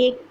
1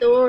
2